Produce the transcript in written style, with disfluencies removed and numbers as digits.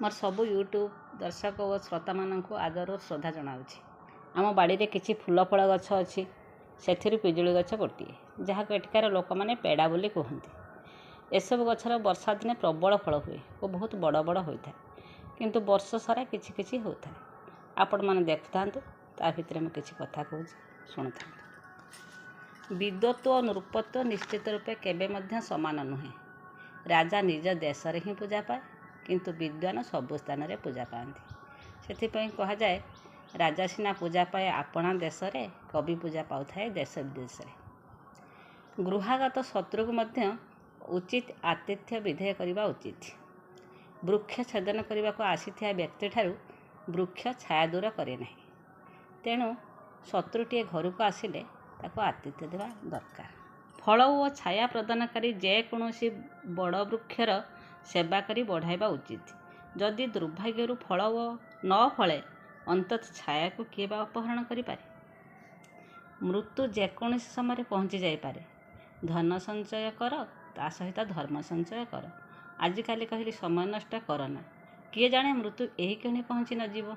मोर सबू यूट्यूब दर्शक और श्रोता मानू आदर श्रद्धा जनावि। आम बाड़ी किसी फूल फल गछ अच्छी से पिजुली गछ गोटे जहाँ एठिकार लोक मैंने पेड़ा बोली कहते। एसबू गचर वर्षा दिने प्रबल फल हुए और बहुत बड़ बड़ होता है किंतु वर्ष सारा किछि किछि होता है। आपण मैंने देखु ता भितर मुझे किसी कथा कहूँ शुणु था। विद्वत्व और नृपत्व निश्चित रूपे केबे मध्य समान नुहे। राजा निज देश ही पूजा पाए किंतु विद्वान सबु स्थान में पूजा पाती। से कह जाए राजा सीना पूजा पाए आपणा देश में, कवि पूजा पाए देश विदेश में। गृहागत शत्रु को मध्य उचित आतिथ्य विधेय करने उचित। वृक्ष छेदन करने को आसी व्यक्ति ठारू वृक्ष छाया दूर करे नहीं। तेणु शत्रुटीए घर को आसिले ताको आतिथ्य देवा दरकार। फल और छाया प्रदानकारी जेकोसी बड़ वृक्षर सेवा करी बढ़ाइबा उचित। जदि दुर्भाग्य फल न फले अंतत छाया को किए बा अपहरण करि पारे। मृत्यु जेकोसी समय पहुँची जाइपारे। धन संचय कर ता सहित धर्म संचय कर। आजिकाली कहली समय नष्ट करना, किए जाने मृत्यु यही कहने पहुँची न जीव।